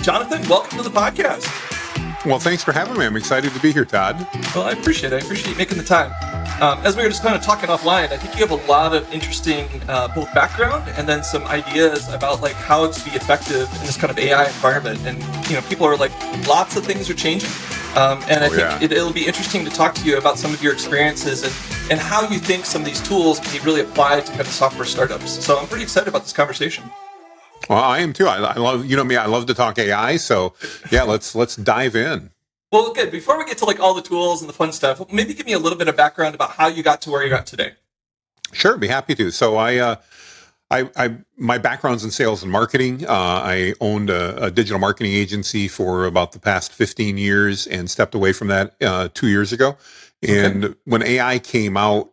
Jonathan, welcome to the podcast. Well, thanks for having me. I'm excited to be here, Todd. Well, I appreciate it. I appreciate you making the time. As we were just kind of talking offline, I think you have a lot of interesting both background and then some ideas about like how to be effective in this kind of AI environment. And people are like, lots of things are changing, and I think it'll be interesting to talk to you about some of your experiences and how you think some of these tools can be really applied to kind of software startups. So I'm pretty excited about this conversation. Well, I am too. I love, me, I love to talk AI. So yeah, let's dive in. Well, good. Before we get to like all the tools and the fun stuff, maybe give me a little bit of background about how you got to where you're at today. Sure, be happy to. So my background's in sales and marketing. I owned a digital marketing agency for about the past 15 years and stepped away from that 2 years ago. And when AI came out,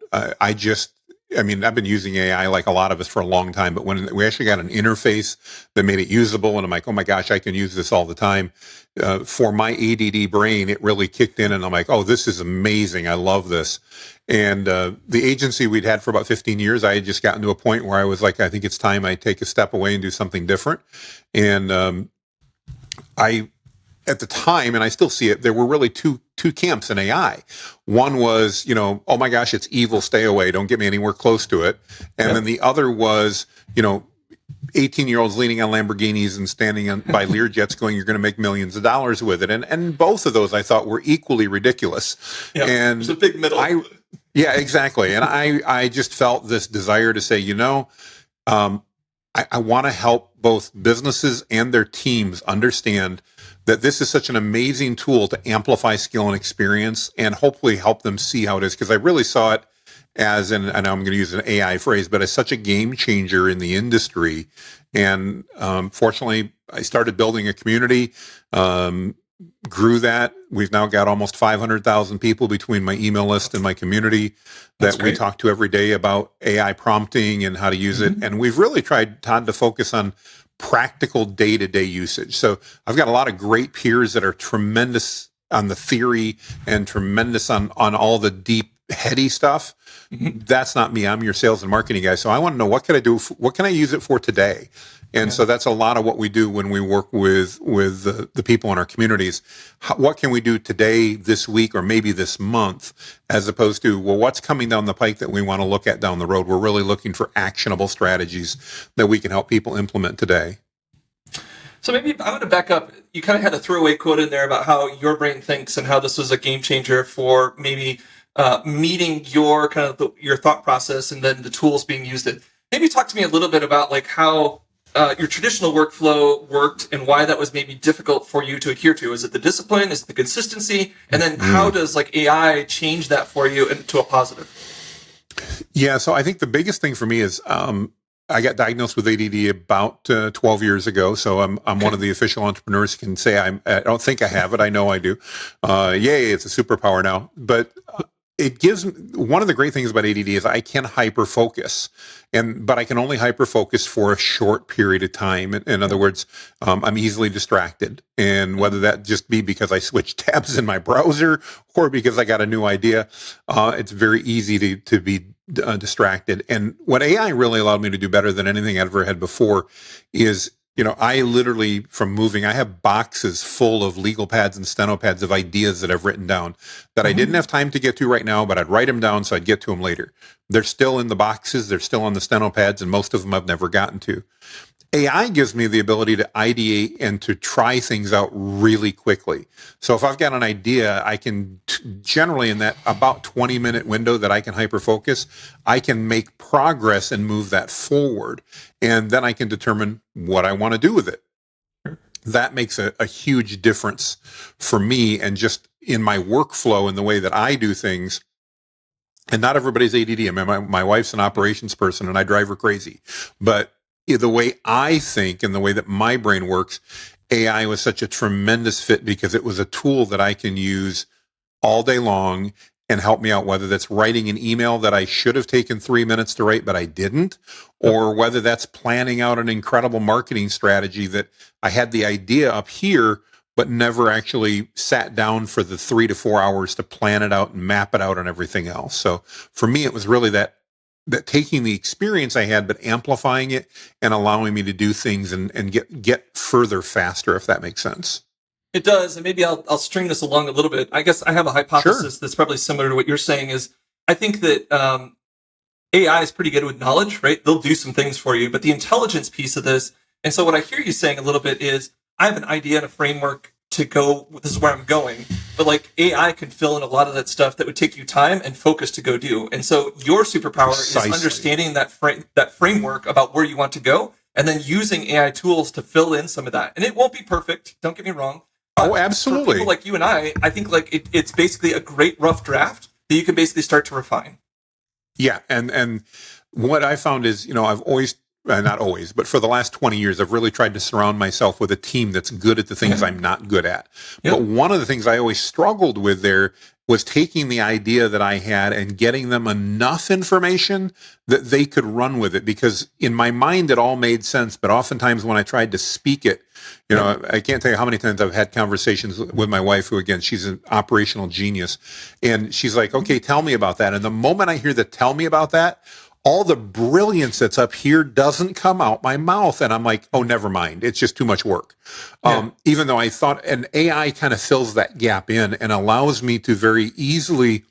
I've been using AI like a lot of us for a long time, but when we actually got an interface that made it usable, and I'm like, oh my gosh, I can use this all the time. For my ADD brain, it really kicked in, and I'm like, oh, this is amazing. I love this. And the agency we'd had for about 15 years, I had just gotten to a point where I was like, I think it's time I take a step away and do something different. And at the time, and I still see it, there were really two camps in AI. One was, oh my gosh, it's evil, stay away, don't get me anywhere close to it. And then the other was, 18-year-olds leaning on Lamborghinis and standing by Learjets going, you're going to make millions of dollars with it. And both of those I thought were equally ridiculous. Yeah, and it's a big middle. Yeah, exactly. And I just felt this desire to say, I want to help both businesses and their teams understand that this is such an amazing tool to amplify skill and experience and hopefully help them see how it is. Because I really saw it as, and I'm going to use an AI phrase, but as such a game changer in the industry. And fortunately, I started building a community, grew that. We've now got almost 500,000 people between my email list and my community that we talk to every day about AI prompting and how to use it. And we've really tried, Todd, to focus on practical day-to-day usage. So I've got a lot of great peers that are tremendous on the theory and tremendous on all the deep, heady stuff. That's not me. I'm your sales and marketing guy. So I want to know, what can I do? What can I use it for today? And so that's a lot of what we do when we work with the people in our communities. What can we do today, this week, or maybe this month, as opposed to, well, what's coming down the pike that we want to look at down the road? We're really looking for actionable strategies that we can help people implement today. So maybe I want to back up. You kind of had a throwaway quote in there about how your brain thinks and how this was a game changer for maybe meeting your kind of your thought process and then the tools being used. Maybe talk to me a little bit about like how your traditional workflow worked and why that was maybe difficult for you to adhere to. Is it the discipline? Is it the consistency? And then how does like AI change that for you into a positive? Yeah, so I think the biggest thing for me is I got diagnosed with ADD about 12 years ago. So I'm one of the official entrepreneurs who can say I don't think I have it. I know I do. Yay, it's a superpower now. But it gives, one of the great things about ADD is I can hyper focus, but I can only hyper focus for a short period of time. In other words, I'm easily distracted, and whether that just be because I switch tabs in my browser or because I got a new idea, it's very easy to be distracted. And what AI really allowed me to do better than anything I ever had before is, I literally, from moving, I have boxes full of legal pads and steno pads of ideas that I've written down that I didn't have time to get to right now, but I'd write them down so I'd get to them later. They're still in the boxes. They're still on the steno pads, and most of them I've never gotten to. AI gives me the ability to ideate and to try things out really quickly. So if I've got an idea, I can generally in that about 20-minute window that I can hyper-focus, I can make progress and move that forward. And then I can determine what I want to do with it. That makes a huge difference for me and just in my workflow and the way that I do things. And not everybody's ADD. I mean, my wife's an operations person and I drive her crazy. But the way I think and the way that my brain works, AI was such a tremendous fit because it was a tool that I can use all day long and help me out, whether that's writing an email that I should have taken 3 minutes to write, but I didn't, or whether that's planning out an incredible marketing strategy that I had the idea up here, but never actually sat down for the 3 to 4 hours to plan it out and map it out and everything else. So for me, it was really that that taking the experience I had, but amplifying it and allowing me to do things and get further faster, if that makes sense. It does, and maybe I'll string this along a little bit. I guess I have a Sure. hypothesis that's probably similar to what you're saying. Is I think that AI is pretty good with knowledge, right? They'll do some things for you, but the intelligence piece of this, and so what I hear you saying a little bit is, I have an idea and a framework to go. This is where I'm going, but like AI can fill in a lot of that stuff that would take you time and focus to go do. And so your superpower Precisely. is understanding that framework about where you want to go, and then using AI tools to fill in some of that. And it won't be perfect. Don't get me wrong. Oh, absolutely. For people like you and I think like it's basically a great rough draft that you can basically start to refine. Yeah, and what I found is, I've always, not always, but for the last 20 years, I've really tried to surround myself with a team that's good at the things I'm not good at. Yep. But one of the things I always struggled with there was taking the idea that I had and getting them enough information that they could run with it. Because in my mind, it all made sense. But oftentimes when I tried to speak it, I can't tell you how many times I've had conversations with my wife, who, again, she's an operational genius. And she's like, okay, tell me about that. And the moment I hear the tell me about that, all the brilliance that's up here doesn't come out my mouth. And I'm like, oh, never mind. It's just too much work. Even though I thought an AI kind of fills that gap in and allows me to very easily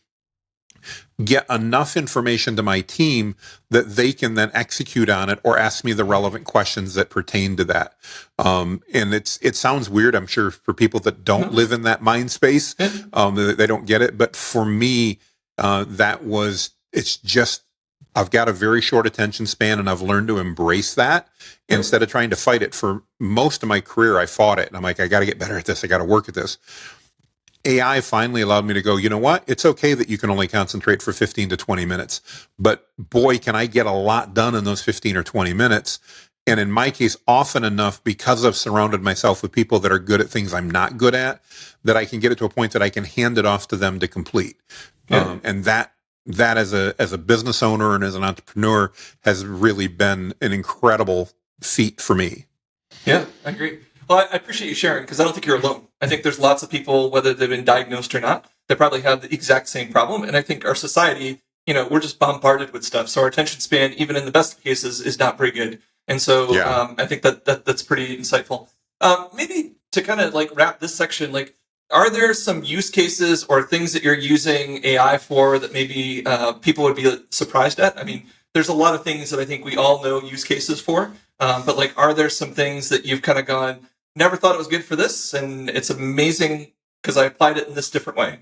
get enough information to my team that they can then execute on it or ask me the relevant questions that pertain to that. And it sounds weird, I'm sure, for people that don't live in that mind space. They don't get it. But for me, it's just, I've got a very short attention span, and I've learned to embrace that instead of trying to fight it. For most of my career, I fought it. And I'm like, I got to get better at this. I got to work at this. AI finally allowed me to go, you know what? It's okay that you can only concentrate for 15 to 20 minutes. But boy, can I get a lot done in those 15 or 20 minutes. And in my case, often enough, because I've surrounded myself with people that are good at things I'm not good at, that I can get it to a point that I can hand it off to them to complete. And that as a business owner and as an entrepreneur has really been an incredible feat for me. Yeah, I agree. Well, I appreciate you sharing, because I don't think you're alone. I think there's lots of people, whether they've been diagnosed or not, that probably have the exact same problem. And I think our society, we're just bombarded with stuff. So our attention span, even in the best of cases, is not very good. And so I think that's pretty insightful. Maybe to kind of like wrap this section, like, are there some use cases or things that you're using AI for that maybe people would be surprised at? I mean, there's a lot of things that I think we all know use cases for, but like, are there some things that you've kind of gone, never thought it was good for this, and it's amazing because I applied it in this different way?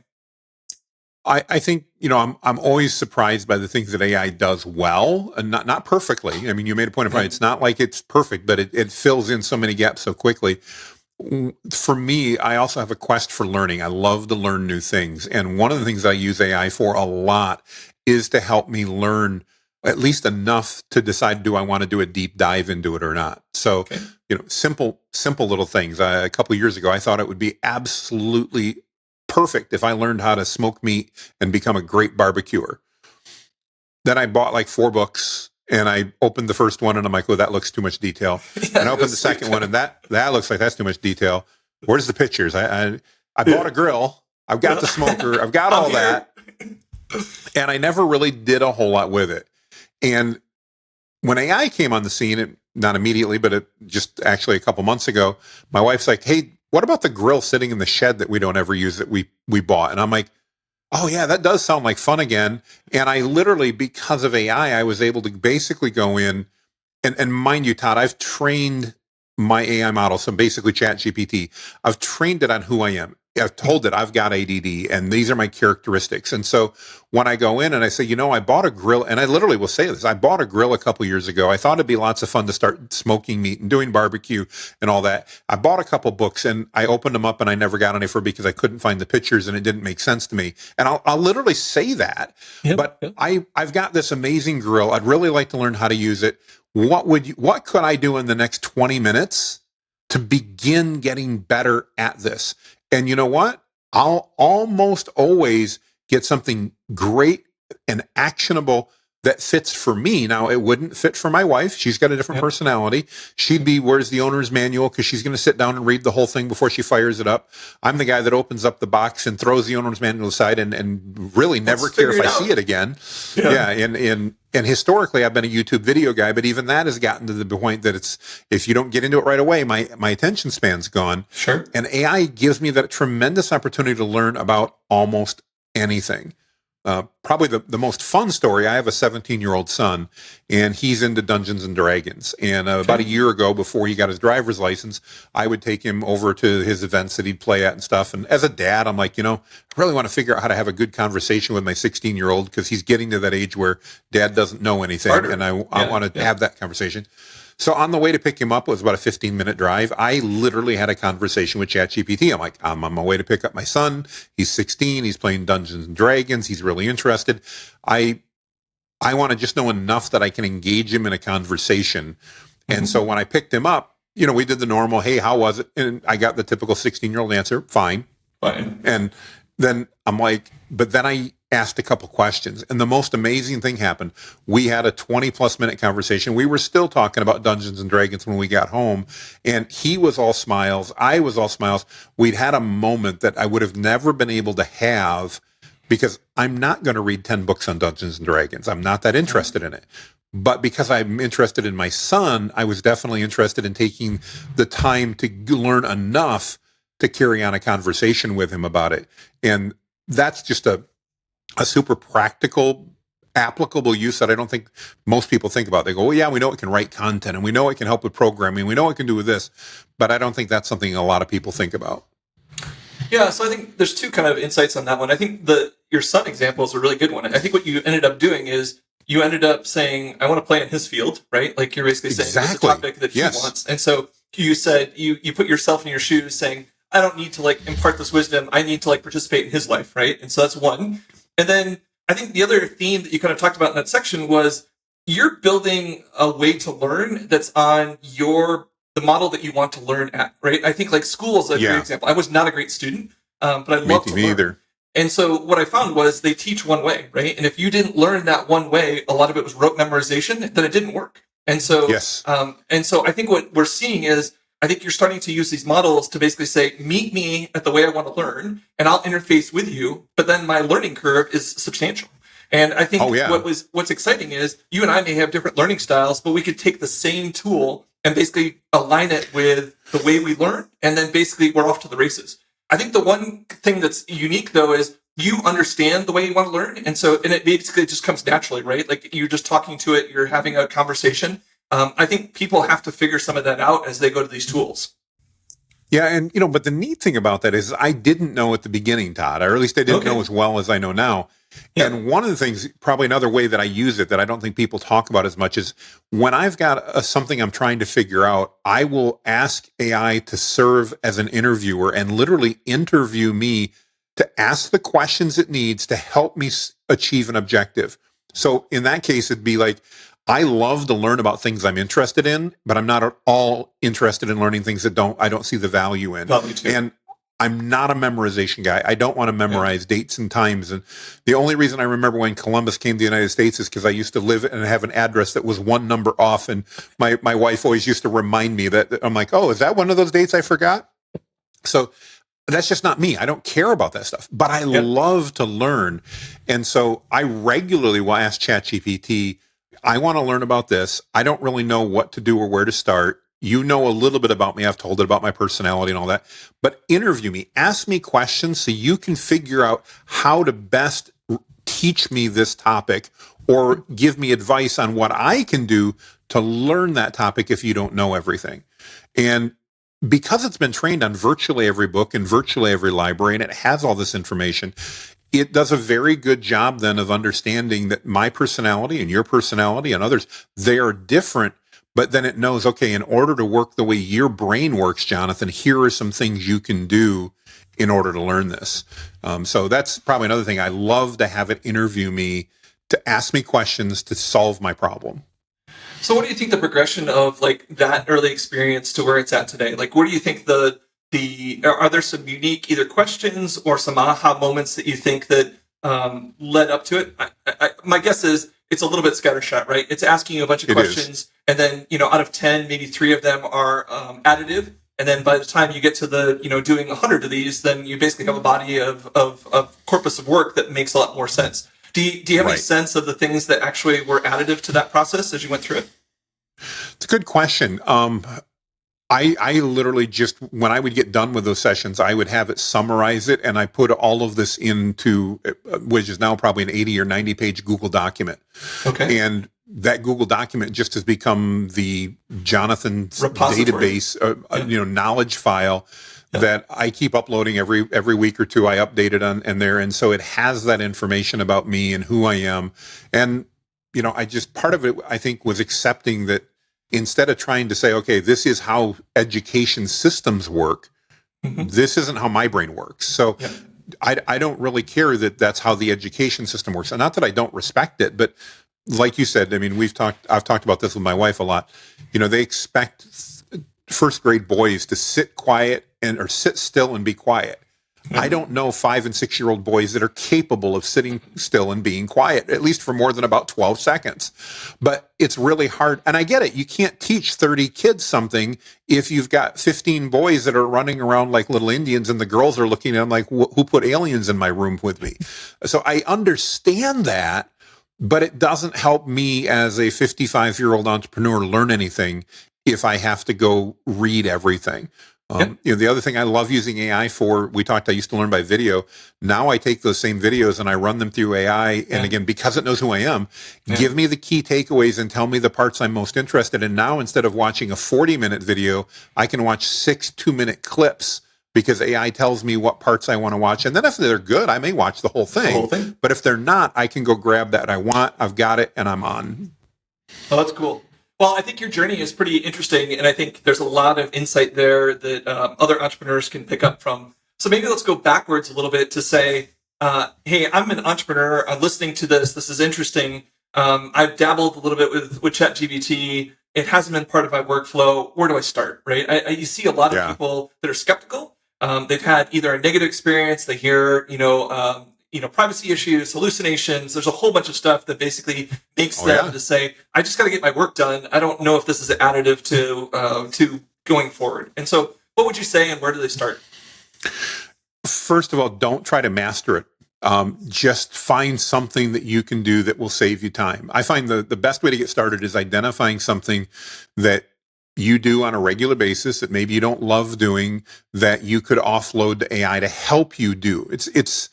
I think, I'm always surprised by the things that AI does well, and not perfectly. I mean, you made a point of pride. It's not like it's perfect, but it fills in so many gaps so quickly. For me, I also have a quest for learning. I love to learn new things. And one of the things I use AI for a lot is to help me learn at least enough to decide, do I want to do a deep dive into it or not? So, simple little things. A couple of years ago, I thought it would be absolutely perfect if I learned how to smoke meat and become a great barbecuer. Then I bought like 4 books, and I opened the first one, and I'm like, oh, that looks too much detail. And I opened the second one, and that looks like that's too much detail. Where's the pictures? I bought a grill. I've got the smoker. I've got all that. And I never really did a whole lot with it. And when AI came on the scene, not immediately, but just actually a couple months ago, my wife's like, hey, what about the grill sitting in the shed that we don't ever use that we bought? And I'm like, oh yeah, that does sound like fun again. And I literally, because of AI, I was able to basically go in and mind you, Todd, I've trained my AI model, so basically ChatGPT, I've trained it on who I am. I've told it I've got ADD and these are my characteristics. And so when I go in and I say, I bought a grill, and I literally will say this, I bought a grill a couple years ago. I thought it'd be lots of fun to start smoking meat and doing barbecue and all that. I bought a couple books and I opened them up and I never got any for because I couldn't find the pictures and it didn't make sense to me. And I'll literally say that, but I've got this amazing grill. I'd really like to learn how to use it. What could I do in the next 20 minutes to begin getting better at this? And you know what? I'll almost always get something great and actionable that fits for me. Now, it wouldn't fit for my wife. She's got a different personality. She'd be, where's the owner's manual? Because she's going to sit down and read the whole thing before she fires it up. I'm the guy that opens up the box and throws the owner's manual aside and really never care if I see it again. Yeah. And historically, I've been a YouTube video guy, but even that has gotten to the point that it's, if you don't get into it right away, my attention span's gone. Sure. And AI gives me that tremendous opportunity to learn about almost anything. Probably the most fun story, I have a 17-year-old son, and he's into Dungeons and Dragons. And about a year ago, before he got his driver's license, I would take him over to his events that he'd play at and stuff. And as a dad, I'm like, I really want to figure out how to have a good conversation with my 16-year-old, because he's getting to that age where dad doesn't know anything. And I want to have that conversation. So on the way to pick him up, it was about a 15-minute drive. I literally had a conversation with ChatGPT. I'm like, I'm on my way to pick up my son. He's 16. He's playing Dungeons and Dragons. He's really interested. I want to just know enough that I can engage him in a conversation. And so when I picked him up, we did the normal, hey, how was it? And I got the typical 16-year-old answer, fine. And then I'm like, but then I asked a couple questions, and the most amazing thing happened. We had a 20+ minute conversation. We were still talking about Dungeons and Dragons when we got home, and he was all smiles. I was all smiles. We'd had a moment that I would have never been able to have, because I'm not going to read 10 books on Dungeons and Dragons. I'm not that interested in it. But because I'm interested in my son, I was definitely interested in taking the time to learn enough to carry on a conversation with him about it. And that's just a super practical, applicable use that I don't think most people think about. They go, well, yeah, we know it can write content, and we know it can help with programming. We know it can do with this, but I don't think that's something a lot of people think about. Yeah, so I think there's two kind of insights on that one. I think your son example is a really good one. I think what you ended up doing is you ended up saying, I want to play in his field, right? Like you're basically saying it's a topic that he wants. And so you said, you put yourself in your shoes saying, I don't need to impart this wisdom. I need to participate in his life, right? And so that's one. And then I think the other theme that you kind of talked about in that section was you're building a way to learn that's on the model that you want to learn at, right? I think school is a great example. I was not a great student, but I love to learn. Either. And so what I found was they teach one way, right? And if you didn't learn that one way, a lot of it was rote memorization, then it didn't work. And so, I think what we're seeing is, I think you're starting to use these models to basically say, meet me at the way I want to learn, and I'll interface with you, but then my learning curve is substantial. And I think what's exciting is you and I may have different learning styles, but we could take the same tool and basically align it with the way we learn, and then basically we're off to the races. I think the one thing that's unique, though, is you understand the way you want to learn, and it basically just comes naturally, right? You're just talking to it, you're having a conversation. I think people have to figure some of that out as they go to these tools. Yeah, and but the neat thing about that is I didn't know at the beginning, Todd, or at least I didn't know as well as I know now. Yeah. And one of the things, probably another way that I use it that I don't think people talk about as much, is when I've got something I'm trying to figure out, I will ask AI to serve as an interviewer and literally interview me to ask the questions it needs to help me achieve an objective. So in that case, it'd be like, I love to learn about things I'm interested in, but I'm not at all interested in learning things that I don't see the value in. And I'm not a memorization guy. I don't want to memorize dates and times. And the only reason I remember when Columbus came to the United States is because I used to live and have an address that was one number off. And my wife always used to remind me that. I'm like, oh, is that one of those dates I forgot? So that's just not me. I don't care about that stuff, but I love to learn. And so I regularly will ask ChatGPT, I want to learn about this. I don't really know what to do or where to start. You know a little bit about me. I've told it about my personality and all that. But interview me. Ask me questions so you can figure out how to best teach me this topic or give me advice on what I can do to learn that topic if you don't know everything. And because it's been trained on virtually every book and virtually every library, and it has all this information, it does a very good job then of understanding that my personality and your personality and others, they are different, but then it knows, okay, in order to work the way your brain works, Jonathan, here are some things you can do in order to learn this. So that's probably another thing. I love to have it interview me, to ask me questions to solve my problem. So what do you think the progression of that early experience to where it's at today? Where do you think are there some unique either questions or some aha moments that you think that led up to it? My guess is it's a little bit scattershot, right? It's asking you a bunch of questions, and then out of 10, maybe 3 of them are additive. And then by the time you get to the doing 100 of these, then you basically have a body of corpus of work that makes a lot more sense. Do you have any sense of the things that actually were additive to that process as you went through it? It's a good question. I literally just, when I would get done with those sessions, I would have it summarize it, and I put all of this into, which is now probably an 80 or 90 page Google document. Okay. And that Google document just has become the Jonathan's database, knowledge file that I keep uploading every week or two. I update it on there. And so it has that information about me and who I am. And, I just, part of it, I think, was accepting that instead of trying to say, okay, this is how education systems work, this isn't how my brain works. So I don't really care that that's how the education system works. And not that I don't respect it, but like you said, I mean, I've talked about this with my wife a lot. They expect first grade boys to sit quiet or sit still and be quiet. I don't know 5 and 6 year old boys that are capable of sitting still and being quiet, at least for more than about 12 seconds. But it's really hard. And I get it. You can't teach 30 kids something if you've got 15 boys that are running around like little Indians and the girls are looking at them like, who put aliens in my room with me? So I understand that, but it doesn't help me as a 55-year-old entrepreneur learn anything if I have to go read everything. The other thing I love using AI for, I used to learn by video. Now I take those same videos and I run them through AI. And again, because it knows who I am, give me the key takeaways and tell me the parts I'm most interested in. Now, instead of watching a 40-minute video, I can watch 6 2-minute clips because AI tells me what parts I want to watch. And then if they're good, I may watch the whole thing. But if they're not, I can go grab that I want. I've got it and I'm on. Oh, that's cool. Well, I think your journey is pretty interesting, and I think there's a lot of insight there that other entrepreneurs can pick up from. So maybe let's go backwards a little bit to say, hey, I'm an entrepreneur. I'm listening to this. This is interesting. I've dabbled a little bit with ChatGPT. It hasn't been part of my workflow. Where do I start, right? You see a lot of people that are skeptical. They've had either a negative experience. They hear, privacy issues, hallucinations. There's a whole bunch of stuff that basically makes them to say, I just got to get my work done. I don't know if this is additive to going forward. And so what would you say, and where do they start? First of all, don't try to master it. Just find something that you can do that will save you time. I find the best way to get started is identifying something that you do on a regular basis that maybe you don't love doing, that you could offload to AI to help you do. It's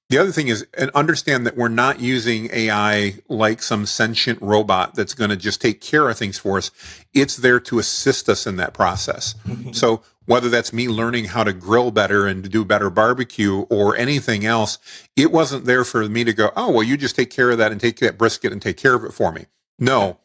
the other thing is, and understand that we're not using AI like some sentient robot that's going to just take care of things for us. It's there to assist us in that process. So whether that's me learning how to grill better and to do better barbecue or anything else, it wasn't there for me to go, oh, well, you just take care of that and take that brisket and take care of it for me. No,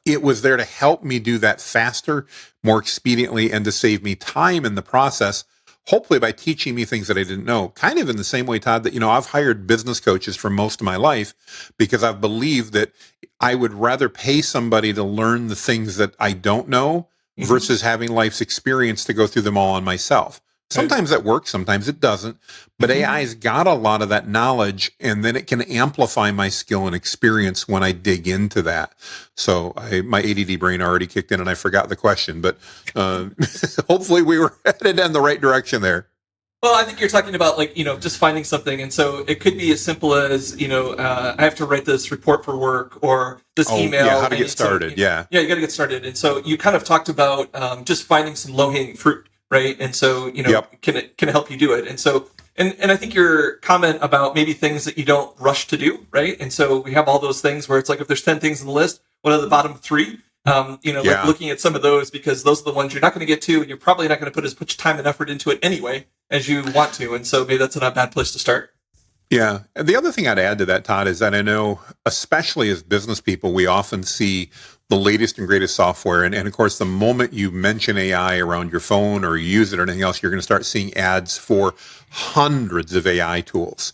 it was there to help me do that faster, more expediently, and to save me time in the process. Hopefully by teaching me things that I didn't know. Kind of in the same way, Todd, that, I've hired business coaches for most of my life because I've believed that I would rather pay somebody to learn the things that I don't know versus having life's experience to go through them all on myself. Sometimes that works, sometimes it doesn't, but AI's got a lot of that knowledge, and then it can amplify my skill and experience when I dig into that. So my ADD brain already kicked in and I forgot the question, but hopefully we were headed in the right direction there. Well, I think you're talking about just finding something. And so it could be as simple as, I have to write this report for work or this email. Yeah, how to get started. Yeah, you got to get started. And so you kind of talked about just finding some low-hanging fruit. Right. And so, can it help you do it? And so, and I think your comment about maybe things that you don't rush to do. Right. And so we have all those things where it's like, if there's 10 things on the list, what are the bottom 3? Like looking at some of those, because those are the ones you're not going to get to, and you're probably not going to put as much time and effort into it anyway as you want to. And so maybe that's not a bad place to start. Yeah. And the other thing I'd add to that, Todd, is that I know, especially as business people, we often see the latest and greatest software. And of course, the moment you mention AI around your phone or you use it or anything else, you're going to start seeing ads for hundreds of AI tools.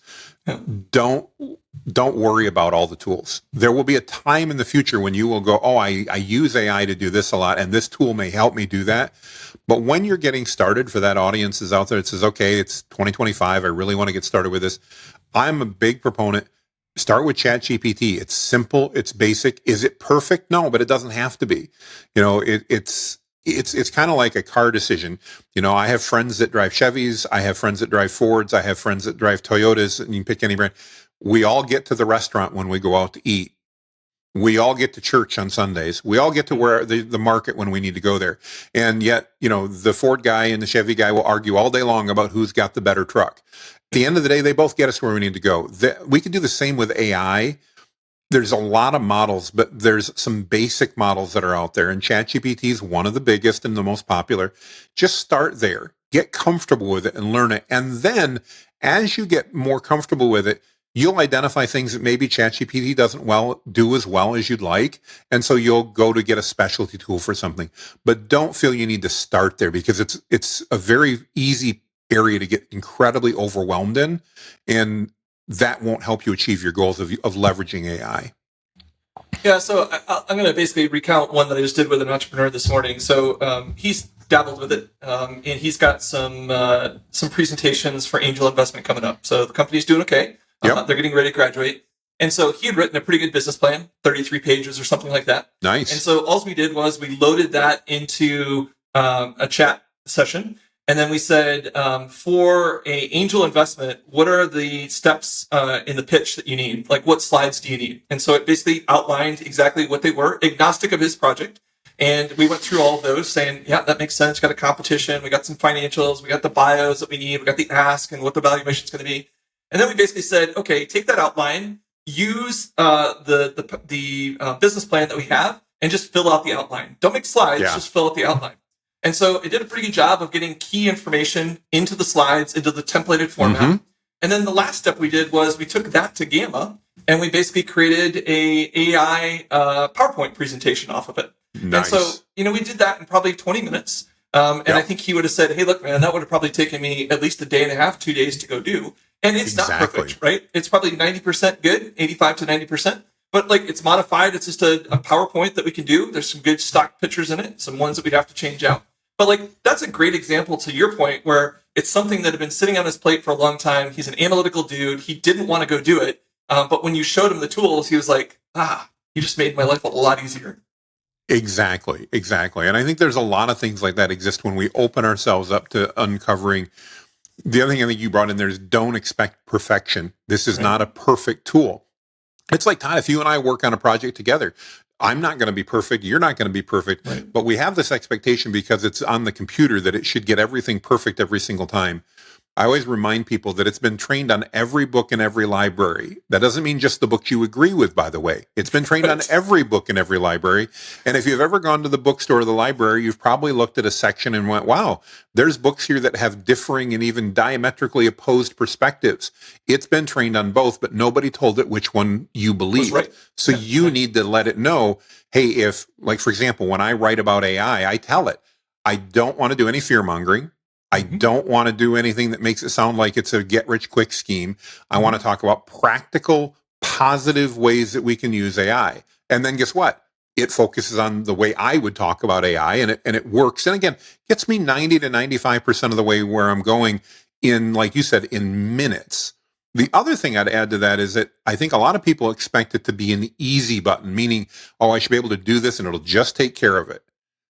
Don't worry about all the tools. There will be a time in the future when you will go, oh, I use AI to do this a lot, and this tool may help me do that. But when you're getting started, for that audience is out there, it says, okay, it's 2025. I really want to get started with this. I'm a big proponent. Start with ChatGPT. It's simple. It's basic. Is it perfect? No, but it doesn't have to be. It's kind of like a car decision. I have friends that drive Chevys. I have friends that drive Fords. I have friends that drive Toyotas, and you can pick any brand. We all get to the restaurant when we go out to eat. We all get to church on Sundays. We all get to where the market when we need to go there. And yet, the Ford guy and the Chevy guy will argue all day long about who's got the better truck. At the end of the day, they both get us where we need to go. We could do the same with AI. There's a lot of models, but there's some basic models that are out there, and ChatGPT is one of the biggest and the most popular. Just start there, get comfortable with it and learn it. And then as you get more comfortable with it, you'll identify things that maybe ChatGPT doesn't do as well as you'd like. And so you'll go to get a specialty tool for something. But don't feel you need to start there, because it's a very easy area to get incredibly overwhelmed in. And that won't help you achieve your goals of leveraging AI. Yeah, so I'm going to basically recount one that I just did with an entrepreneur this morning. So he's dabbled with it, and he's got some presentations for angel investment coming up. So the company's doing okay. Yep. They're getting ready to graduate. And so he had written a pretty good business plan, 33 pages or something like that. Nice. And so all we did was we loaded that into a chat session. And then we said, for a angel investment, what are the steps in the pitch that you need? Like, what slides do you need? And so it basically outlined exactly what they were, agnostic of his project. And we went through all of those saying, yeah, that makes sense. We got a competition. We got some financials. We got the bios that we need. We got the ask and what the valuation is going to be. And then we basically said, okay, take that outline, use the business plan that we have, and just fill out the outline. Don't make slides, just fill out the outline. And so it did a pretty good job of getting key information into the slides, into the templated format. Mm-hmm. And then the last step we did was we took that to Gamma, and we basically created a AI PowerPoint presentation off of it. Nice. And so, we did that in probably 20 minutes. I think he would have said, hey, look, man, that would have probably taken me at least a day and a half, 2 days to go do. And it's not perfect, right? It's probably 90% good, 85 to 90%. But it's modified. It's just a PowerPoint that we can do. There's some good stock pictures in it, some ones that we'd have to change out. But that's a great example to your point where it's something that had been sitting on his plate for a long time. He's an analytical dude. He didn't want to go do it. But when you showed him the tools, he was like, you just made my life a lot easier. Exactly. And I think there's a lot of things like that exist when we open ourselves up to uncovering. The other thing I think you brought in there is don't expect perfection. This is not a perfect tool. It's like, Todd, if you and I work on a project together, I'm not going to be perfect. You're not going to be perfect. Right. But we have this expectation because it's on the computer that it should get everything perfect every single time. I always remind people that it's been trained on every book in every library. That doesn't mean just the books you agree with, by the way. It's been trained on every book in every library. And if you've ever gone to the bookstore or the library, you've probably looked at a section and went, wow, there's books here that have differing and even diametrically opposed perspectives. It's been trained on both, but nobody told it which one you believe. Right. So you need to let it know, hey, if, for example, when I write about AI, I tell it, I don't want to do any fear mongering. I don't want to do anything that makes it sound like it's a get-rich-quick scheme. I want to talk about practical, positive ways that we can use AI. And then guess what? It focuses on the way I would talk about AI, and it works. And again, gets me 90 to 95% of the way where I'm going in, like you said, in minutes. The other thing I'd add to that is that I think a lot of people expect it to be an easy button, meaning, I should be able to do this and it'll just take care of it.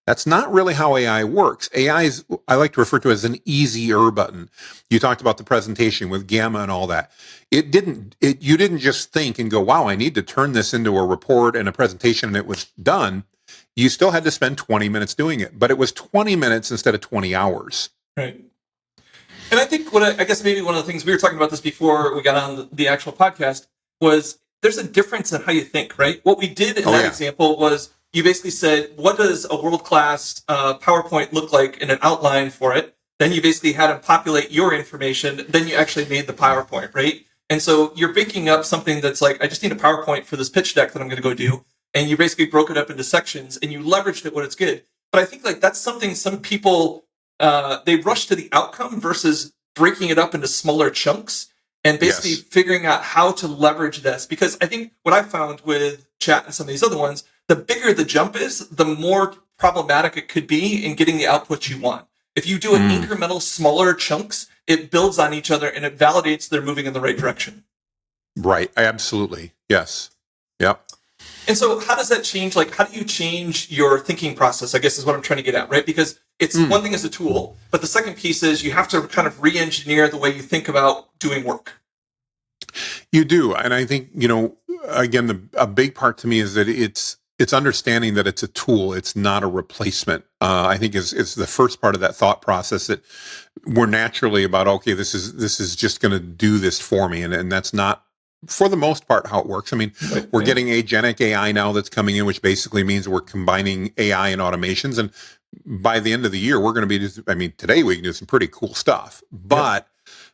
That's not really how AI works. AI is, I like to refer to as an easier button. You talked about the presentation with Gamma and all that. You didn't just think and go, wow, I need to turn this into a report and a presentation, and it was done. You still had to spend 20 minutes doing it, but it was 20 minutes instead of 20 hours. Right. And I think I guess maybe one of the things we were talking about this before we got on the actual podcast was there's a difference in how you think, right? What we did in that example was you basically said, what does a world-class PowerPoint look like in an outline for it? Then you basically had them populate your information. Then you actually made the PowerPoint, right? And so you're picking up something that's like, I just need a PowerPoint for this pitch deck that I'm going to go do. And you basically broke it up into sections and you leveraged it when it's good. But I think that's something some people, they rush to the outcome versus breaking it up into smaller chunks and basically figuring out how to leverage this. Because I think what I found with chat and some of these other ones, the bigger the jump is, the more problematic it could be in getting the output you want. If you do an incremental, smaller chunks, it builds on each other and it validates they're moving in the right direction. Right. Absolutely. Yes. Yep. And so how does that change? Like, how do you change your thinking process? I guess is what I'm trying to get at, right? Because it's one thing as a tool, but the second piece is you have to kind of re-engineer the way you think about doing work. You do, and I think again, a big part to me is that it's understanding that it's a tool, it's not a replacement. I think is the first part of that thought process, that we're naturally about, okay, this is just going to do this for me, and that's not, for the most part, how it works. I mean, we're getting agentic AI now that's coming in, which basically means we're combining AI and automations, and by the end of the year, we're going to be. I mean, today we can do some pretty cool stuff, but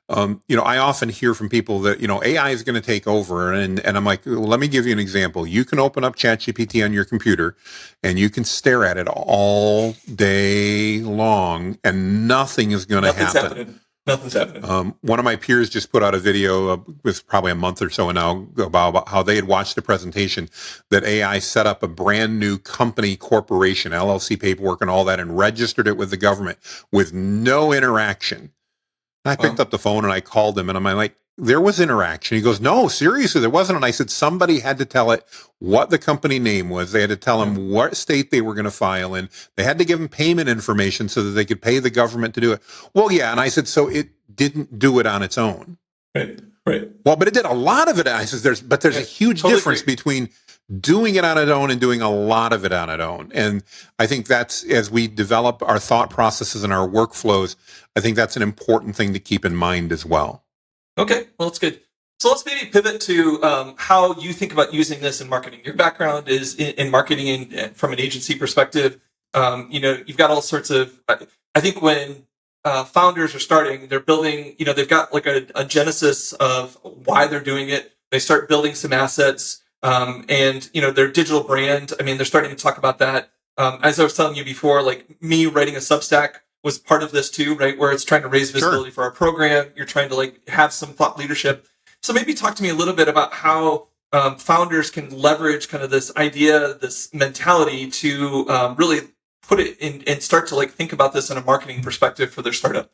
I often hear from people that, AI is going to take over. And I'm like, well, let me give you an example. You can open up ChatGPT on your computer and you can stare at it all day long and nothing is going to happen. Nothing's happening. One of my peers just put out a video, it was probably a month or so now, about how they had watched a presentation that AI set up a brand new company, corporation, LLC paperwork and all that, and registered it with the government with no interaction. I picked up the phone and I called him and I'm like, there was interaction. He goes, no, seriously, there wasn't. And I said, somebody had to tell it what the company name was. They had to tell him what state they were going to file in. They had to give him payment information so that they could pay the government to do it. Well, yeah. And I said, so it didn't do it on its own. Right. Well, but it did a lot of it. I said, there's a huge difference between doing it on its own and doing a lot of it on its own. And I think that's, as we develop our thought processes and our workflows, I think that's an important thing to keep in mind as well. Okay, well, that's good. So let's maybe pivot to how you think about using this in marketing. Your background is in marketing and from an agency perspective. You've got all sorts of, I think when founders are starting, they're building, they've got like a genesis of why they're doing it. They start building some assets. And their digital brand, I mean, they're starting to talk about that. As I was telling you before, like me writing a Substack was part of this too, right? Where it's trying to raise visibility for our program. You're trying to like have some thought leadership. So maybe talk to me a little bit about how founders can leverage kind of this idea, this mentality to really put it in and start to like think about this in a marketing perspective for their startup.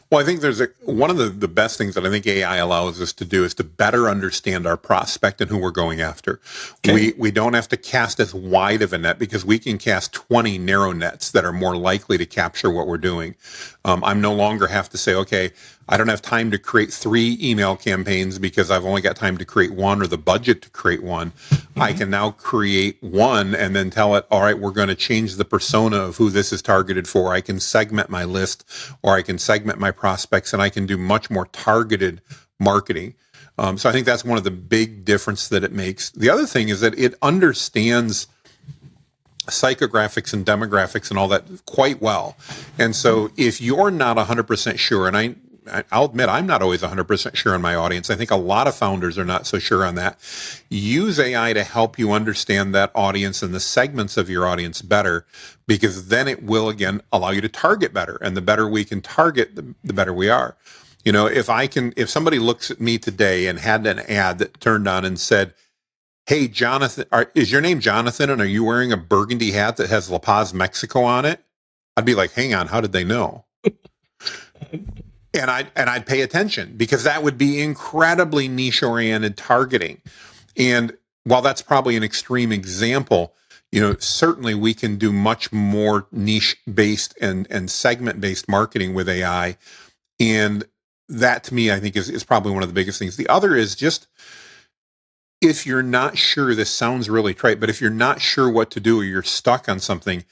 Well, I think there's one of the best things that I think AI allows us to do is to better understand our prospect and who we're going after. Okay. We don't have to cast as wide of a net because we can cast 20 narrow nets that are more likely to capture what we're doing. I'm no longer have to say, okay, I don't have time to create 3 email campaigns because I've only got time to create 1 or the budget to create 1. Mm-hmm. I can now create 1 and then tell it, all right, we're going to change the persona of who this is targeted for. I can segment my list or I can segment my prospects and I can do much more targeted marketing. So I think that's one of the big difference that it makes. The other thing is that it understands psychographics and demographics and all that quite well. And so if you're not 100% sure, and I'll admit I'm not always 100% sure on my audience. I think a lot of founders are not so sure on that. Use AI to help you understand that audience and the segments of your audience better, because then it will, again, allow you to target better. And the better we can target, the better we are. If somebody looks at me today and had an ad that turned on and said, hey, Jonathan, is your name Jonathan and are you wearing a burgundy hat that has La Paz, Mexico on it? I'd be like, hang on, how did they know? And I'd pay attention because that would be incredibly niche-oriented targeting. And while that's probably an extreme example, certainly we can do much more niche-based and segment-based marketing with AI. And that, to me, I think is probably one of the biggest things. The other is just, if you're not sure, this sounds really trite, but if you're not sure what to do or you're stuck on something,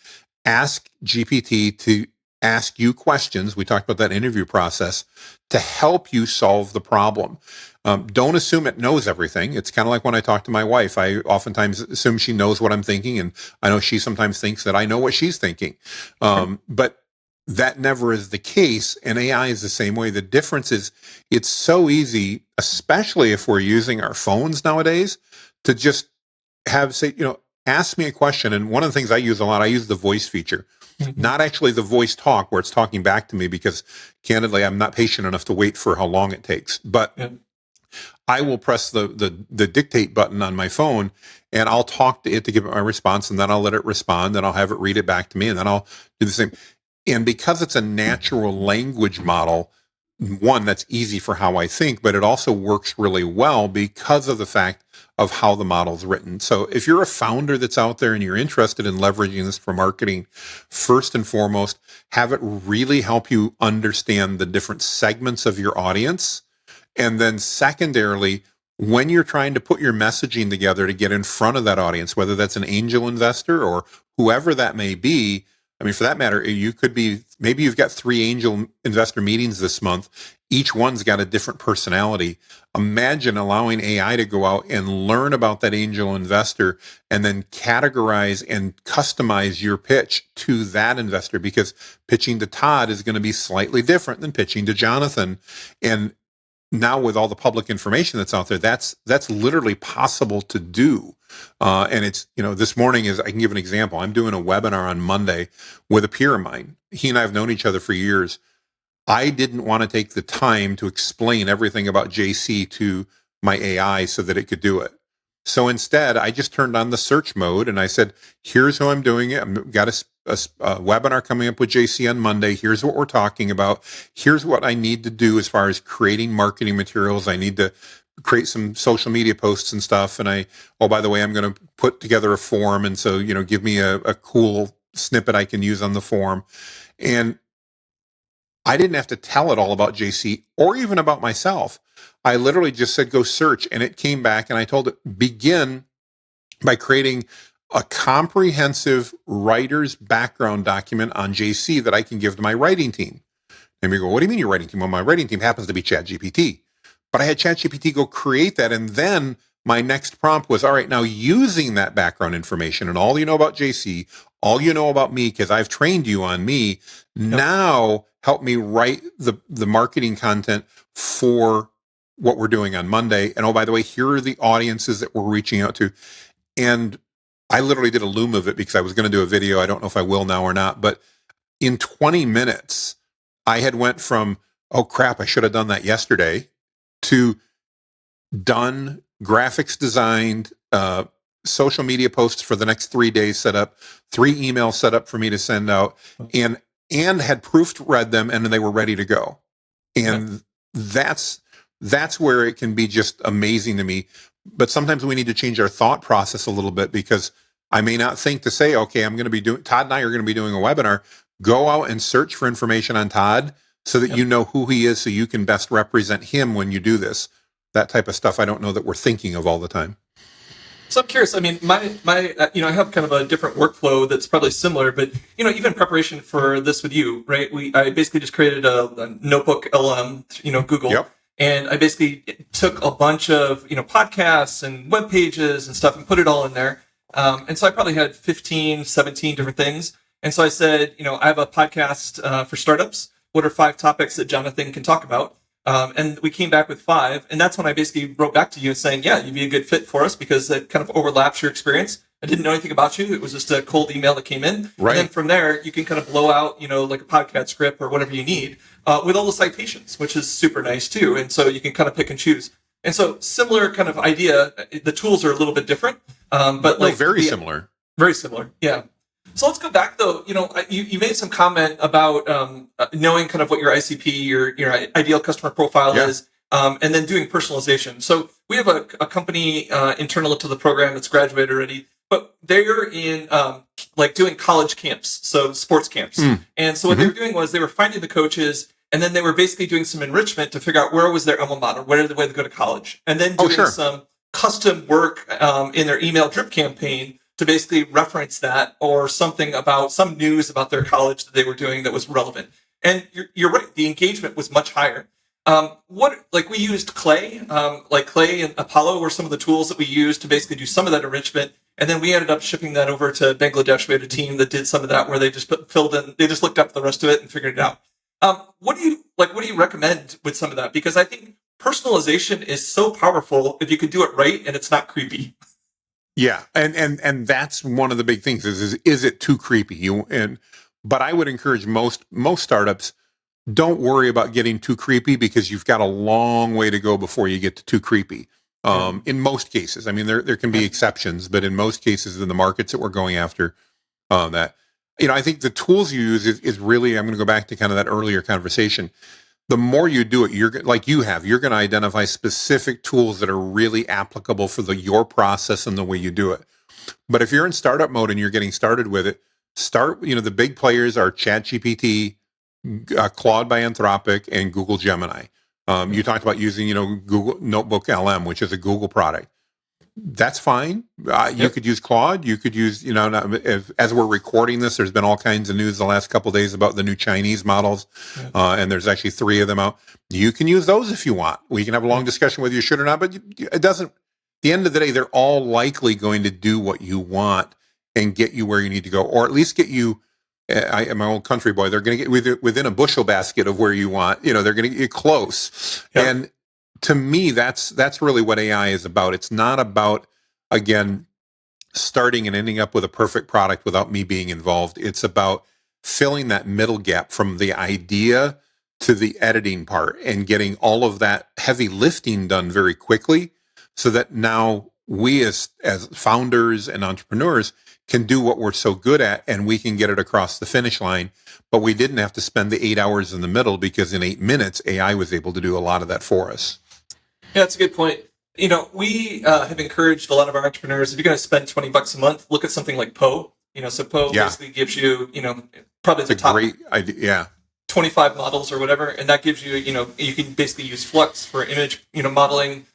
ask GPT to ask you questions. We talked about that interview process to help you solve the problem. Don't assume it knows everything. It's kind of like when I talk to my wife. I oftentimes assume she knows what I'm thinking, and I know she sometimes thinks that I know what she's thinking. But that never is the case, and AI is the same way. The difference is it's so easy, especially if we're using our phones nowadays, to just ask me a question. And one of the things I use a lot, I use the voice feature. Mm-hmm. Not actually the voice talk where it's talking back to me, because candidly, I'm not patient enough to wait for how long it takes. But I will press the dictate button on my phone and I'll talk to it to give it my response, and then I'll let it respond, and I'll have it read it back to me, and then I'll do the same. And because it's a natural language model, one, that's easy for how I think, but it also works really well because of the fact of how the model's written. So if you're a founder that's out there and you're interested in leveraging this for marketing, first and foremost, have it really help you understand the different segments of your audience. And then secondarily, when you're trying to put your messaging together to get in front of that audience, whether that's an angel investor or whoever that may be, I mean, for that matter, you could be, maybe you've got 3 angel investor meetings this month. Each one's got a different personality. Imagine allowing AI to go out and learn about that angel investor and then categorize and customize your pitch to that investor, because pitching to Todd is going to be slightly different than pitching to Jonathan. And now with all the public information that's out there, that's literally possible to do. And it's, this morning I can give an example. I'm doing a webinar on Monday with a peer of mine. He and I have known each other for years. I didn't want to take the time to explain everything about JC to my AI so that it could do it. So instead, I just turned on the search mode and I said, here's how I'm doing it. I've got a webinar coming up with JC on Monday. Here's what we're talking about. Here's what I need to do as far as creating marketing materials. I need to create some social media posts and stuff. And by the way, I'm going to put together a form. And so, give me a cool snippet I can use on the form. And I didn't have to tell it all about JC or even about myself. I literally just said, go search. And it came back and I told it, begin by creating a comprehensive writer's background document on JC that I can give to my writing team. And we go, what do you mean your writing team? Well, my writing team happens to be ChatGPT. But I had ChatGPT go create that. And then my next prompt was, all right, now using that background information and all you know about JC, all you know about me, because I've trained you on me, now help me write the marketing content for what we're doing on Monday. And by the way, here are the audiences that we're reaching out to. And I literally did a loom of it because I was going to do a video. I don't know if I will now or not, but in 20 minutes, I had went from, oh crap, I should have done that yesterday, to done, graphics designed, social media posts for the next 3 days set up, 3 emails set up for me to send out, and had proofread them, and they were ready to go. And that's where it can be just amazing to me. But sometimes we need to change our thought process a little bit, because I may not think to say, okay, Todd and I are going to be doing a webinar. Go out and search for information on Todd so that you know who he is, so you can best represent him when you do this. That type of stuff I don't know that we're thinking of all the time. So I'm curious. I mean, my I have kind of a different workflow that's probably similar, but even in preparation for this with you, right? I basically just created a notebook LM, Google. Yep. And I basically took a bunch of, podcasts and web pages and stuff and put it all in there. And so I probably had 15, 17 different things. And so I said, I have a podcast for startups. What are 5 topics that Jonathan can talk about? And we came back with 5. And that's when I basically wrote back to you saying, yeah, you'd be a good fit for us because it kind of overlaps your experience. I didn't know anything about you. It was just a cold email that came in. Right. And then from there, you can kind of blow out, like a podcast script or whatever you need with all the citations, which is super nice too. And so you can kind of pick and choose. And so similar kind of idea. The tools are a little bit different, but very similar. Very similar. Yeah. So let's go back though. You made some comment about knowing kind of what your ICP, your ideal customer profile is, and then doing personalization. So we have a company internal to the program that's graduated already, but they're in doing college camps, so sports camps. And so what they were doing was they were finding the coaches, and then they were basically doing some enrichment to figure out where was their alma mater, where did they go to college, and then doing some custom work in their email drip campaign to basically reference that or something about some news about their college that they were doing that was relevant. And you're right, the engagement was much higher. We used Clay, Clay and Apollo were some of the tools that we used to basically do some of that enrichment. And then we ended up shipping that over to Bangladesh. We had a team that did some of that where they just filled in, they just looked up the rest of it and figured it out. What do you recommend with some of that? Because I think personalization is so powerful if you can do it right and it's not creepy. Yeah, and that's one of the big things is it too creepy? But I would encourage most startups, don't worry about getting too creepy, because you've got a long way to go before you get to too creepy. In most cases, I mean, there can be exceptions, but in most cases, in the markets that we're going after, I think the tools you use is really, I'm going to go back to kind of that earlier conversation. the more you do it, you're going to identify specific tools that are really applicable for your process and the way you do it. But if you're in startup mode and you're getting started with it, the big players are ChatGPT, Claude by Anthropic, and Google Gemini. You talked about using, Google Notebook LM, which is a Google product. That's fine. You could use Claude. You could use, as we're recording this, there's been all kinds of news the last couple of days about the new Chinese models, and there's actually 3 of them out. You can use those if you want. We can have a long discussion whether you should or not, but it doesn't. At the end of the day, they're all likely going to do what you want and get you where you need to go, or at least get you. I am my old country boy. They're going to get within a bushel basket of where you want. They're going to get you close, and to me, that's really what AI is about. It's not about, again, starting and ending up with a perfect product without me being involved. It's about filling that middle gap from the idea to the editing part and getting all of that heavy lifting done very quickly so that now we as founders and entrepreneurs can do what we're so good at and we can get it across the finish line. But we didn't have to spend the 8 hours in the middle because in 8 minutes, AI was able to do a lot of that for us. Yeah, that's a good point. We have encouraged a lot of our entrepreneurs, if you're going to spend $20 a month, look at something like Poe. So Poe basically gives you, probably the top great idea. 25 models or whatever, and that gives you, you can basically use Flux for image, modeling.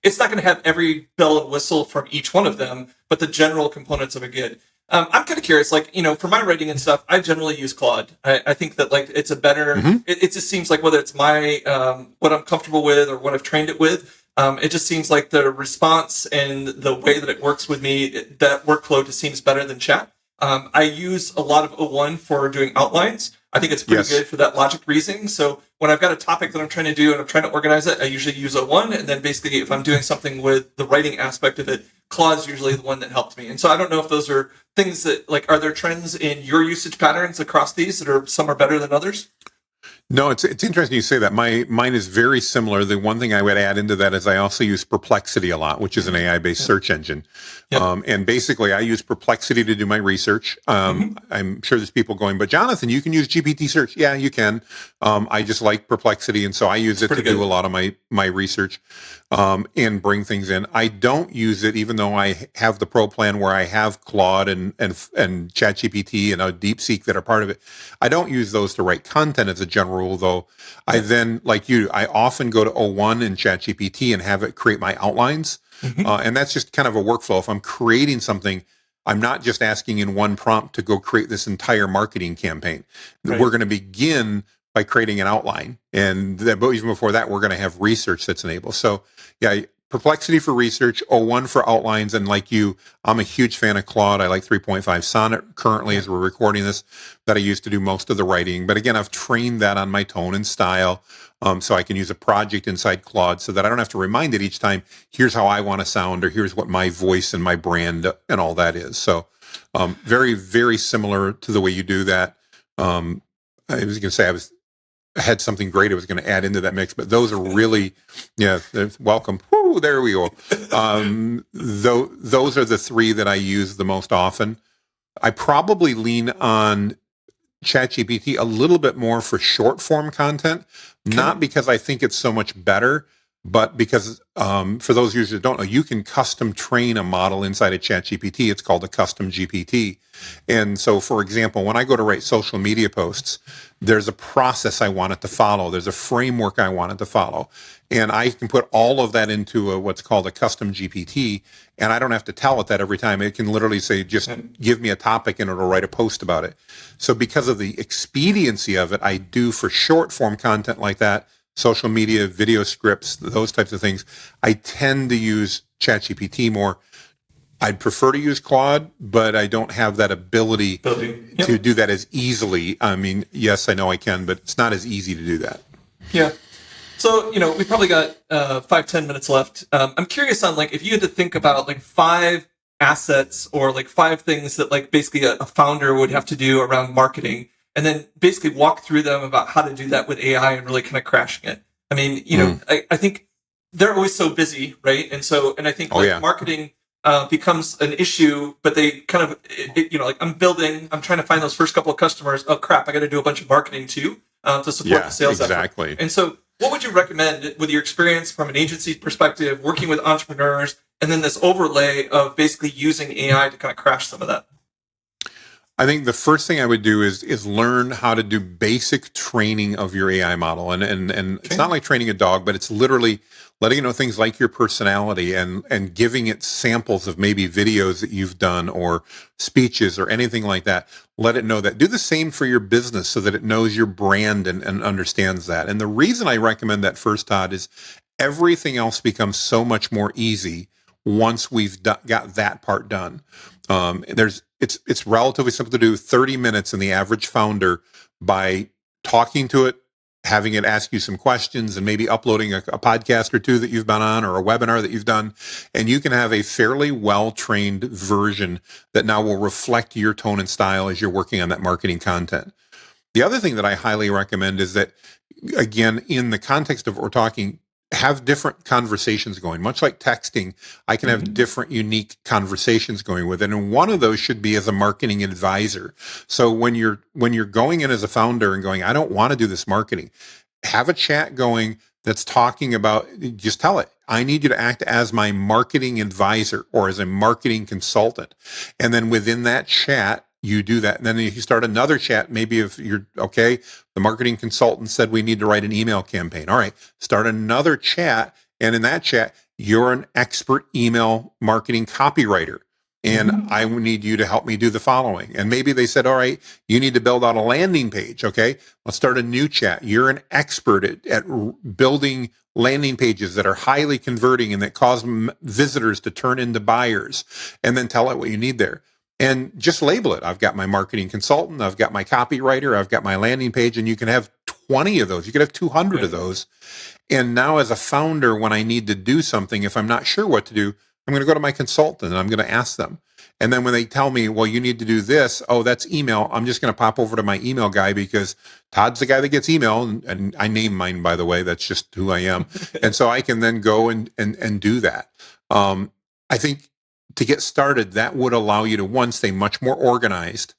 It's not going to have every bell and whistle from each one of them, but the general components of it good. I'm kind of curious, for my writing and stuff, I generally use Claude. I think that it's a better, it just seems like whether it's my, what I'm comfortable with or what I've trained it with, it just seems like the response and the way that it works with me, that workflow just seems better than chat. I use a lot of O1 for doing outlines. I think it's pretty good for that logic reasoning. So when I've got a topic that I'm trying to do and I'm trying to organize it, I usually use O1. And then basically if I'm doing something with the writing aspect of it, Claude's usually the one that helps me. And so I don't know if those are things that, are there trends in your usage patterns across these that are some are better than others? No, it's interesting you say that. Mine is very similar. The one thing I would add into that is I also use Perplexity a lot, which is an AI-based search engine. And basically, I use Perplexity to do my research. I'm sure there's people going, but Jonathan, you can use GPT search. Yeah, you can. I just like Perplexity, and so I use it to do a lot of my research and bring things in. I don't use it, even though I have the Pro plan where I have Claude and ChatGPT and DeepSeek that are part of it. I don't use those to write content as a general rule, though. I then, like you, I often go to O1 and ChatGPT and have it create my outlines. And that's just kind of a workflow. If I'm creating something, I'm not just asking in one prompt to go create this entire marketing campaign. We're going to begin by creating an outline. And but even before that, we're going to have research that's enabled. So yeah, Perplexity for research, O1 for outlines. And like you, I'm a huge fan of Claude. I like 3.5 Sonnet currently as we're recording this, that I used to do most of the writing. But again, I've trained that on my tone and style. So I can use a project inside Claude so that I don't have to remind it each time, here's how I want to sound, or here's what my voice and my brand and all that is. So very, very similar to the way you do that. I was going to say I had something great I was going to add into that mix, but those are really, welcome. Woo, there we go. Those are the 3 that I use the most often. I probably lean on ChatGPT a little bit more for short form content, not because I think it's so much better, but because for those users that don't know, you can custom train a model inside of ChatGPT. It's called a custom GPT. And so, for example, when I go to write social media posts, there's a process I want it to follow. There's a framework I want it to follow. And I can put all of that into what's called a custom GPT, and I don't have to tell it that every time. It can literally say, just give me a topic and it'll write a post about it. So because of the expediency of it, I do for short form content like that, social media, video scripts, those types of things, I tend to use ChatGPT more. I'd prefer to use Claude, but I don't have that ability to do that as easily. I mean, yes, I know I can, but it's not as easy to do that. Yeah. So, we probably got 5-10 minutes left. I'm curious on if you had to think about 5 assets or 5 things that basically a founder would have to do around marketing, and then basically walk through them about how to do that with AI and really kind of crashing it. I mean, I think they're always so busy, right? And I think marketing becomes an issue, but they kind of, I'm trying to find those first couple of customers. Oh crap, I got to do a bunch of marketing too. to support the sales exactly. effort. And so what would you recommend with your experience from an agency perspective, working with entrepreneurs, and then this overlay of basically using AI to kind of crash some of that? I think the first thing I would do is learn how to do basic training of your AI model. And it's not like training a dog, but it's literally letting it know things like your personality and giving it samples of maybe videos that you've done or speeches or anything like that. Let it know that. Do the same for your business so that it knows your brand and understands that. And the reason I recommend that first, Todd, is everything else becomes so much more easy once we've got that part done. It's relatively simple to do. 30 minutes in the average founder by talking to it, having it ask you some questions, and maybe uploading a podcast or two that you've been on or a webinar that you've done. And you can have a fairly well-trained version that now will reflect your tone and style as you're working on that marketing content. The other thing that I highly recommend is that, again, in the context of what we're talking, have different conversations going. Much like texting, I can have different unique conversations going with it. And one of those should be as a marketing advisor. So when you're going in as a founder and going, I don't want to do this marketing, have a chat going that's talking about, just tell it, I need you to act as my marketing advisor or as a marketing consultant. And then within that chat, you do that. And then you start another chat. Maybe if you're okay, the marketing consultant said we need to write an email campaign. All right, start another chat. And in that chat, you're an expert email marketing copywriter. And I need you to help me do the following. And maybe they said, all right, you need to build out a landing page. Okay, let's start a new chat. You're an expert at building landing pages that are highly converting and that cause visitors to turn into buyers. And then tell it what you need there. And just label it. I've got my marketing consultant. I've got my copywriter. I've got my landing page. And you can have 20 of those. You could have 200 of those. And now as a founder, when I need to do something, if I'm not sure what to do, I'm going to go to my consultant and I'm going to ask them. And then when they tell me, well, you need to do this, oh, that's email, I'm just going to pop over to my email guy because Todd's the guy that gets email. And I name mine, by the way. That's just who I am. And so I can then go and do that. I think to get started, that would allow you to, one, stay much more organized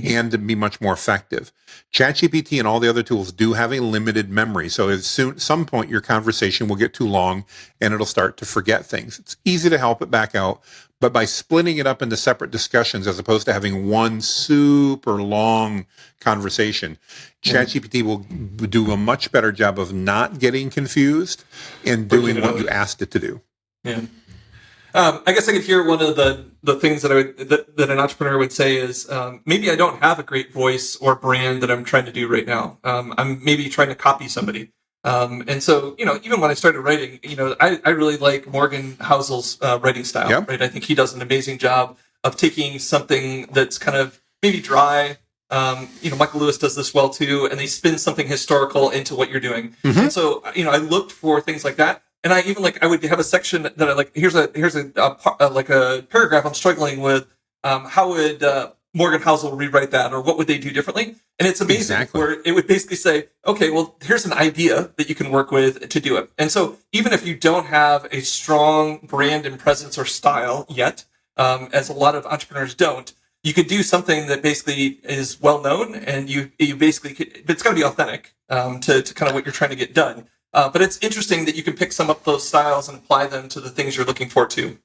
and to be much more effective. ChatGPT and all the other tools do have a limited memory. So at some point, your conversation will get too long and it'll start to forget things. It's easy to help it back out, but by splitting it up into separate discussions as opposed to having one super long conversation, ChatGPT will do a much better job of not getting confused and doing what you asked it to do. Yeah. I guess I could hear one of the things that an entrepreneur would say is maybe I don't have a great voice or brand that I'm trying to do right now. I'm maybe trying to copy somebody. And so, even when I started writing, I really like Morgan Housel's writing style, right? I think he does an amazing job of taking something that's kind of maybe dry. Michael Lewis does this well too, and they spin something historical into what you're doing. And so, I looked for things like that. And I even I would have a section that I here's a paragraph I'm struggling with. How would Morgan Housel rewrite that, or what would they do differently? And it's amazing where it would basically say, okay, well, here's an idea that you can work with to do it. And so even if you don't have a strong brand and presence or style yet, as a lot of entrepreneurs don't, you could do something that basically is well known, and you basically but it's going to be authentic to kind of what you're trying to get done. But it's interesting that you can pick some of those styles and apply them to the things you're looking for too.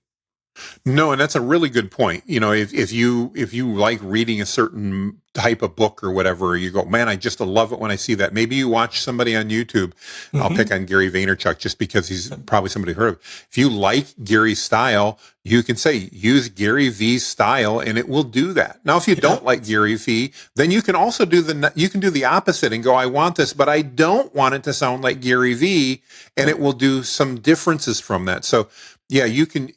No, and that's a really good point. If you like reading a certain type of book or whatever, you go, man, I just love it when I see that. Maybe you watch somebody on YouTube. I'll pick on Gary Vaynerchuk just because he's probably somebody heard of. If you like Gary's style, you can say, use Gary V's style and it will do that. Now, if you don't like Gary V, then you can also do the opposite and go, I want this, but I don't want it to sound like Gary V, and it will do some differences from that. So yeah,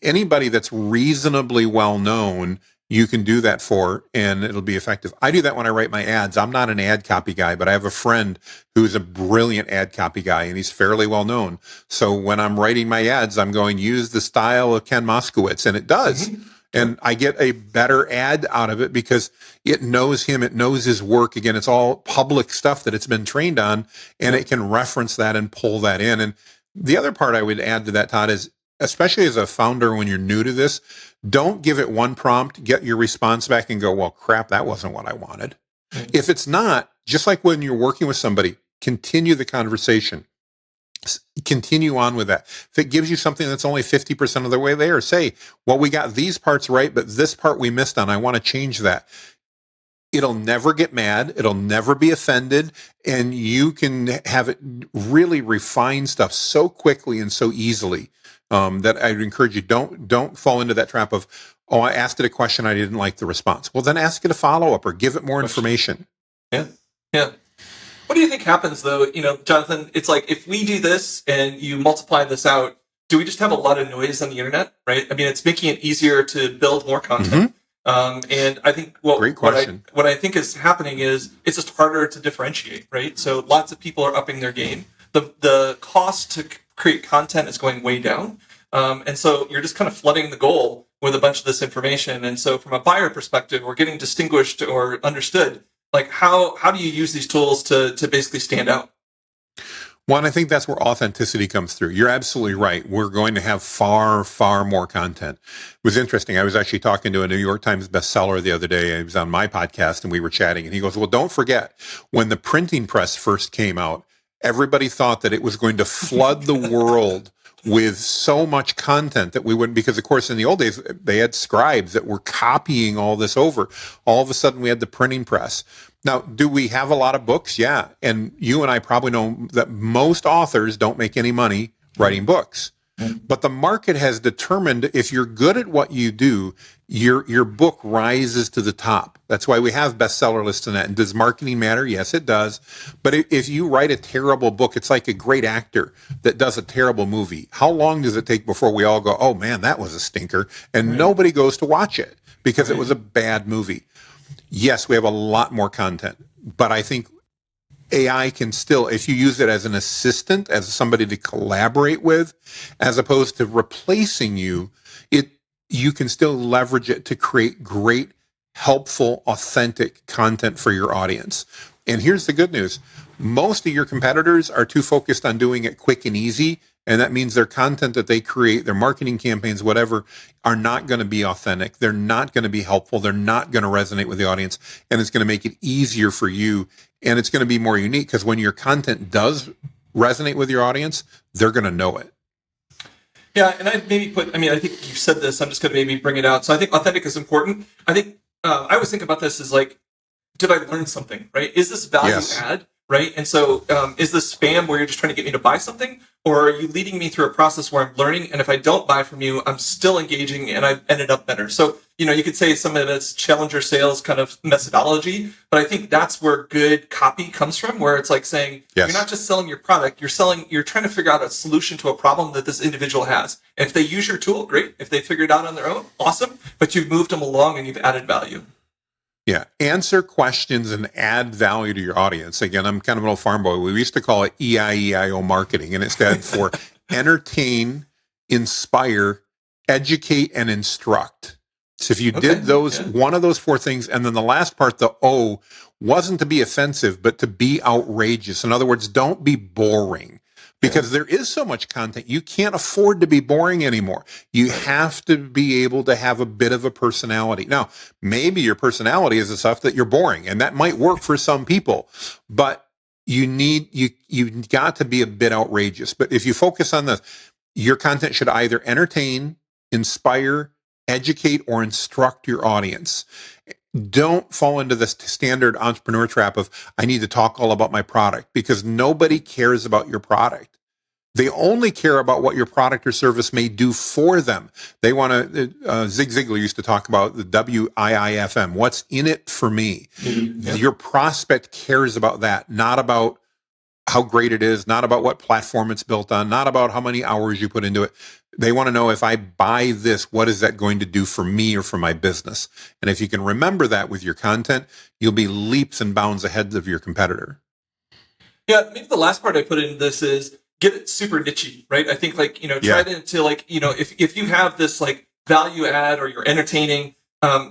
anybody that's reasonably well known, you can do that for, and it'll be effective. I do that when I write my ads. I'm not an ad copy guy, but I have a friend who's a brilliant ad copy guy, and he's fairly well known. So when I'm writing my ads, I'm going, use the style of Ken Moskowitz, and it does. And I get a better ad out of it because it knows him, it knows his work. Again, it's all public stuff that it's been trained on, and it can reference that and pull that in. And the other part I would add to that, Todd, is especially as a founder, when you're new to this, don't give it one prompt, get your response back and go, well, crap, that wasn't what I wanted. If it's not, just like when you're working with somebody, continue the conversation. Continue on with that. If it gives you something that's only 50% of the way there, say, well, we got these parts right, but this part we missed on. I want to change that. It'll never get mad. It'll never be offended. And you can have it really refine stuff so quickly and so easily that I'd encourage you, don't fall into that trap of, oh, I asked it a question, I didn't like the response. Well, then ask it a follow-up or give it more information. Yeah. Yeah. What do you think happens, though, Jonathan? It's like, if we do this and you multiply this out, do we just have a lot of noise on the internet, right? I mean, it's making it easier to build more content. And I think what I think is happening is it's just harder to differentiate, right? So lots of people are upping their game. The cost to create content is going way down. And so you're just kind of flooding the goal with a bunch of this information. And so from a buyer perspective, or getting distinguished or understood, like how do you use these tools to basically stand out? One, I think that's where authenticity comes through. You're absolutely right. We're going to have far, far more content. It was interesting. I was actually talking to a New York Times bestseller the other day. He was on my podcast and we were chatting and he goes, well, don't forget when the printing press first came out, everybody thought that it was going to flood the world with so much content that we wouldn't, because of course in the old days they had scribes that were copying all this over. All of a sudden we had the printing press. Now, do we have a lot of books? Yeah. And you and I probably know that most authors don't make any money writing books. But the market has determined if you're good at what you do, your book rises to the top. That's why we have bestseller lists and that. And does marketing matter? Yes, it does. But if you write a terrible book, it's like a great actor that does a terrible movie. How long does it take before we all go, oh man, that was a stinker, and nobody goes to watch it because it was a bad movie? Yes, we have a lot more content, but I think AI can still, if you use it as an assistant, as somebody to collaborate with, as opposed to replacing you, you can still leverage it to create great, helpful, authentic content for your audience. And here's the good news. Most of your competitors are too focused on doing it quick and easy. And that means their content that they create, their marketing campaigns, whatever, are not going to be authentic. They're not going to be helpful. They're not going to resonate with the audience. And it's going to make it easier for you. And it's going to be more unique because when your content does resonate with your audience, they're going to know it. Yeah, and I think you said this. I'm just going to maybe bring it out. So I think authentic is important. I think I always think about this as like, did I learn something, right? Is this value add, right? And so is this spam where you're just trying to get me to buy something? Or are you leading me through a process where I'm learning, and if I don't buy from you, I'm still engaging and I've ended up better? So, you could say some of it's challenger sales kind of methodology, but I think that's where good copy comes from, where it's like saying, you're not just selling your product, you're trying to figure out a solution to a problem that this individual has. And if they use your tool, great. If they figure it out on their own, awesome. But you've moved them along and you've added value. Yeah. Answer questions and add value to your audience. Again, I'm kind of an old farm boy. We used to call it EIEIO marketing, and it stood for entertain, inspire, educate, and instruct. So if you did those, one of those four things, and then the last part, the O, wasn't to be offensive, but to be outrageous. In other words, don't be boring. Because there is so much content, you can't afford to be boring anymore. You have to be able to have a bit of a personality. Now, maybe your personality is the stuff that you're boring, and that might work for some people, but you've got to be a bit outrageous. But if you focus on this, your content should either entertain, inspire, educate, or instruct your audience. Don't fall into this standard entrepreneur trap of, I need to talk all about my product, because nobody cares about your product. They only care about what your product or service may do for them. They want to, Zig Ziglar used to talk about the WIIFM, what's in it for me. Your prospect cares about that, not about how great it is, not about what platform it's built on, not about how many hours you put into it. They want to know, if I buy this, what is that going to do for me or for my business? And if you can remember that with your content, you'll be leaps and bounds ahead of your competitor. Yeah, maybe the last part I put in this is get it super niche-y, right? I think try to if you have this like value add or you're entertaining,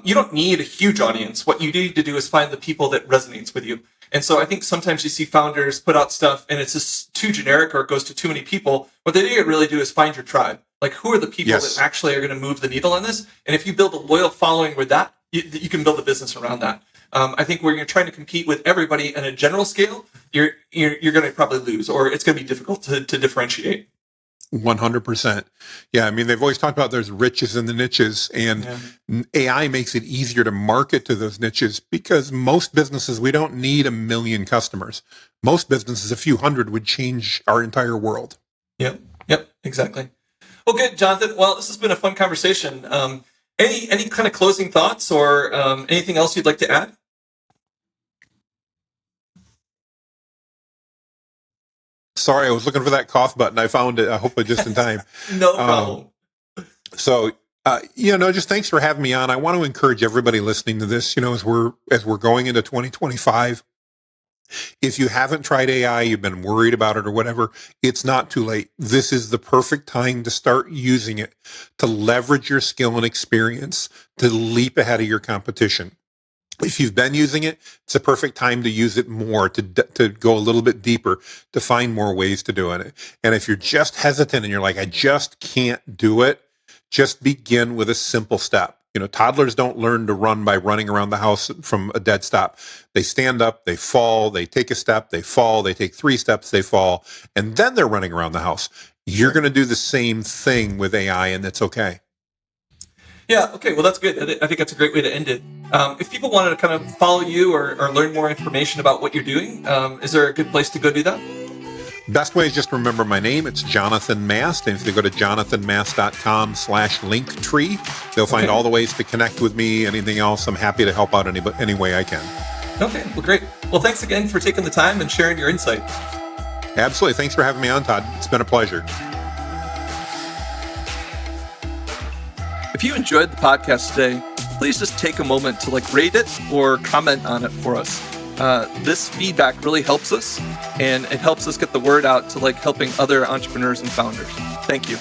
you don't need a huge audience. What you need to do is find the people that resonates with you. And so I think sometimes you see founders put out stuff and it's just too generic or it goes to too many people. What they need to really do is find your tribe. Like, who are the people that actually are going to move the needle on this? And if you build a loyal following with that, you can build a business around that. I think when you're trying to compete with everybody in a general scale, you're going to probably lose, or it's going to be difficult to differentiate. 100%. Yeah, I mean, they've always talked about there's riches in the niches, and AI makes it easier to market to those niches because most businesses, we don't need 1 million customers. Most businesses, a few hundred would change our entire world. Yep, exactly. Well, good, Jonathan. Well, this has been a fun conversation. Any kind of closing thoughts or anything else you'd like to add? Sorry, I was looking for that cough button. I found it. I hope just in time. No problem. Just thanks for having me on. I want to encourage everybody listening to this, as we're going into 2025. If you haven't tried AI, you've been worried about it or whatever, it's not too late. This is the perfect time to start using it, to leverage your skill and experience, to leap ahead of your competition. If you've been using it, it's a perfect time to use it more, to go a little bit deeper, to find more ways to do it. And if you're just hesitant and you're like, I just can't do it, just begin with a simple step. Toddlers don't learn to run by running around the house from a dead stop. They stand up, they fall, they take a step, they fall, they take 3 steps, they fall, and then they're running around the house. You're going to do the same thing with AI, and that's okay. Yeah, okay, well, that's good. I think that's a great way to end it. If people wanted to kind of follow you or learn more information about what you're doing, is there a good place to go do that? Best way is just remember my name. It's Jonathan Mast. And if they go to jonathanmast.com/linktree, they'll find all the ways to connect with me. Anything else, I'm happy to help out any way I can. Okay, well, great. Well, thanks again for taking the time and sharing your insights. Absolutely. Thanks for having me on, Todd. It's been a pleasure. If you enjoyed the podcast today, please just take a moment to rate it or comment on it for us. This feedback really helps us, and it helps us get the word out to helping other entrepreneurs and founders. Thank you.